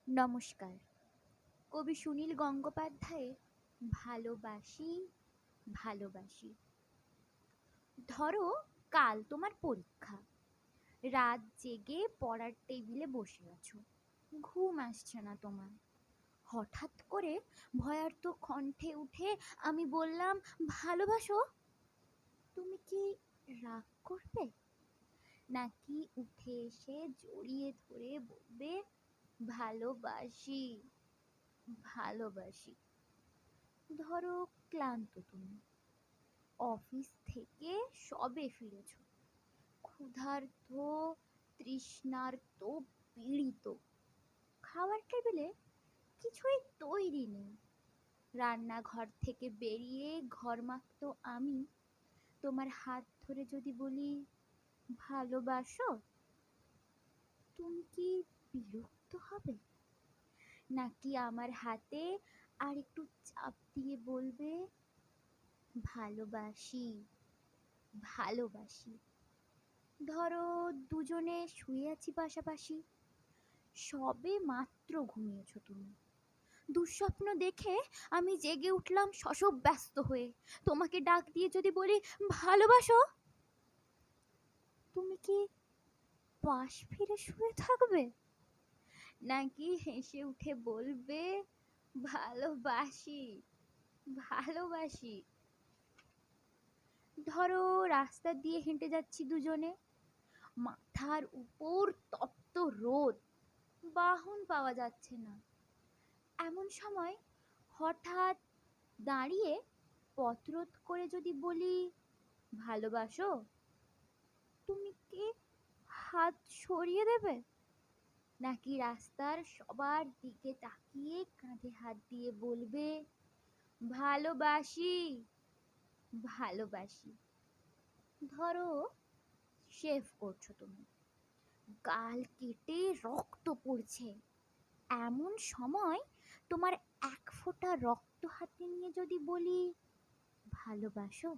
নমস্কার। কবি সুনীল গঙ্গোপাধ্যায়ের ভালোবাসি ভালোবাসি। ধরো, কাল তোমার পরীক্ষা। রাত জেগে পড়ার টেবিলে বসে আছো, ঘুম আসছে না তোমার। হঠাৎ করে ভয়ার্ত কণ্ঠে উঠে আমি বললাম, ভালোবাসো। তুমি কি রাগ করবে, নাকি উঠে এসে জড়িয়ে ধরে বলবে, ভালোবাসি ভালোবাসি? ধরো, ক্লান্ত তুমি, অফিস থেকে সবে ফিরেছো, ক্ষুধার্ত, তৃষ্ণার্ত, পীড়িত। খাওয়ার টেবিলে কিছুই তৈরি নেই। রান্নাঘর থেকে বেরিয়ে ঘরমাক্ত আমি তোমার হাত ধরে যদি বলি, ভালোবাসো, তুমি কি বিরক্ত হবে, নাকি আমার হাতে আর একটু চাপ দিয়ে বলবে, ভালোবাসি ভালোবাসি? ধরো, দুজনে শুয়ে আছি পাশাপাশি, সবে মাত্র ঘুমিয়েছো তুমি। দুঃস্বপ্ন দেখে আমি জেগে উঠলাম শশব ব্যস্ত হয়ে। তোমাকে ডাক দিয়ে যদি বলি, ভালোবাসো, তুমি কি পাশ ফিরে শুয়ে থাকবে, নাকি হেসে উঠে বলবে, ভালোবাসি ভালোবাসি? ধরো, রাস্তা দিয়ে হেঁটে যাচ্ছি দুজনে, মাথার উপর তপ্ত রোদ, বাহন পাওয়া যাচ্ছে না। এমন সময় হঠাৎ দাঁড়িয়ে পথরোধ করে যদি বলি, ভালোবাসো, তুমি কি হাত সরিয়ে দেবে, নাকি রাস্তার সবার দিকে তাকিয়ে কাঁধে হাত দিয়ে বলবে, ভালোবাসি ভালোবাসি? ধরো, শেভ করছো তুমি, গাল কেটে রক্ত পড়ছে। এমন সময় তোমার এক ফোঁটা রক্ত হাতে নিয়ে যদি বলি, ভালোবাসো,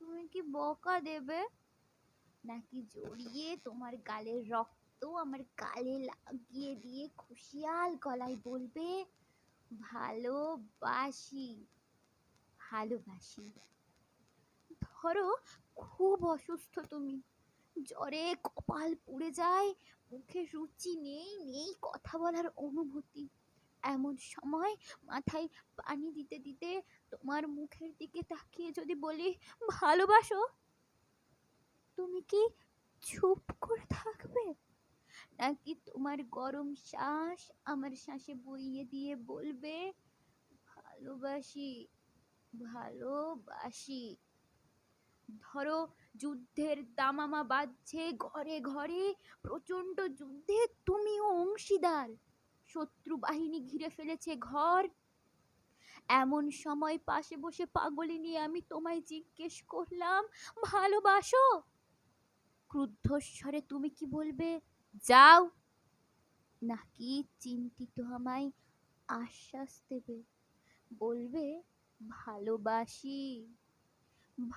তুমি কি বকা দেবে, নাকি জড়িয়ে তোমার গালের রক্ত আমার গালে লাগিয়ে দিয়ে খুশিয়াল গলায় বলবে, ভালোবাসি ভালোবাসি? ধরো, খুব অসুস্থ তুমি, জ্বরে কপাল পুড়ে যায়, মুখে রুচি নেই, নেই কথা বলার অনুভূতি। এমন সময় মাথায় পানি দিতে দিতে তোমার মুখের দিকে তাকিয়ে যদি বলি, ভালোবাসো, তুমি কি চুপ করে থাকবে, নাকি তোমার গরম শ্বাস আমার শ্বাসে বইয়ে দিয়ে বলবে, ভালোবাসি ভালোবাসি? ধরো, যুদ্ধের দামামা বাজছে ঘরে ঘরে, প্রচন্ড যুদ্ধে তুমিও অংশীদার, শত্রু বাহিনী ঘিরে ফেলেছে ঘর। এমন সময় পাশে বসে পাগলিনী আমি তোমায় জিজ্ঞেস করলাম, ভালোবাসো? ক্রুদ্ধস্বরে তুমি কি বলবে, যাও, নাকি চিন্তিত আমায় আশ্বাস দেবে, বলবে, ভালোবাসি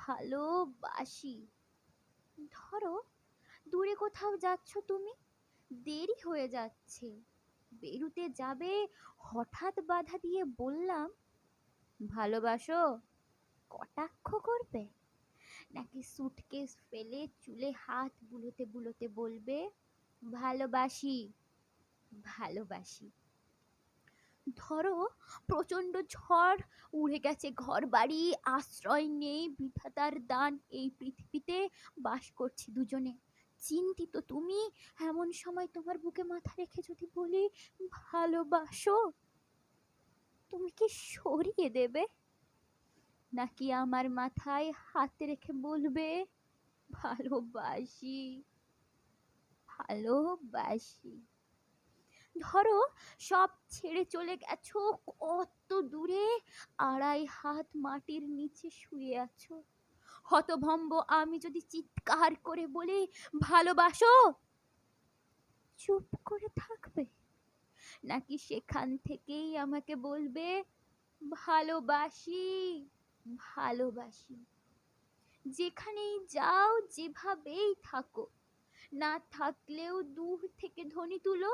ভালোবাসি? ধরো, দূরে কোথাও যাচ্ছ তুমি, দেরি হয়ে যাচ্ছে, বেরুতে যাবে, হঠাৎ বাধা দিয়ে বললাম, ভালোবাসো, কটাক্ষ করবে, নাকি সুটকেস ফেলে চুলে হাত বুলোতে বুলোতে বলবে, ভালোবাসি ভালোবাসি? ধরো, প্রচন্ড ঝড়, উড়ে গেছে ঘর বাড়ি, আশ্রয় নেই, বিধাতার দান এই পৃথিবীতে, বাস করছি দুজনে, চিন্তিত তুমি। এমন সময় তোমার বুকে মাথা রেখে যদি বলি, ভালোবাসো, তুমি কি সরিয়ে দেবে, নাকি আমার মাথায় হাত রেখে বলবে, ভালোবাসি ভালোবাসি? ধরো, সব ছেড়ে চলে গেছো কত দূরে, আড়াই হাত মাটির নিচে শুয়ে আছো। হতভম্ব আমি যদি চিৎকার করে বলি, ভালোবাসো, চুপ করে থাকবে, নাকি সেখান থেকেই আমাকে বলবে, ভালোবাসি ভালোবাসি? যেখানেই যাও, যেভাবেই থাকো, না থাকলেও দূর থেকে ধ্বনি তুলো,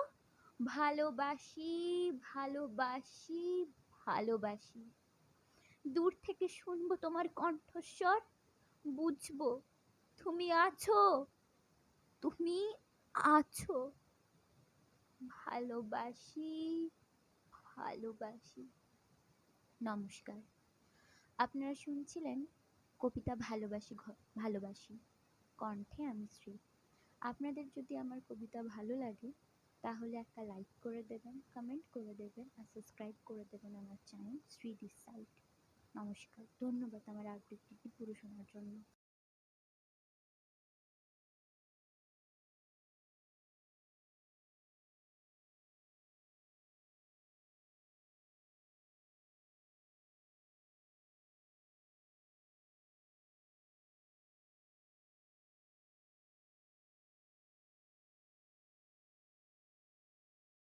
ভালোবাসি, ভালোবাসি, ভালোবাসি। দূর থেকে শুনবো তোমার কণ্ঠস্বর, বুঝবো তুমি আছো, তুমি আছো। ভালোবাসি, ভালোবাসি। নমস্কার। আপনারা শুনছিলেন কবিতা ভালোবাসি ভালোবাসি, কণ্ঠে আমি শ্রী। আপনাদের যদি আমার কবিতা ভালো লাগে তাহলে একটা লাইক করে দেবেন, কমেন্ট করে দেবেন আর সাবস্ক্রাইব করে দেবেন আমার চ্যানেল শ্রী দিস সাইট। নমস্কার, ধন্যবাদ আমার আবৃত্তিটি পুরো শোনার জন্য।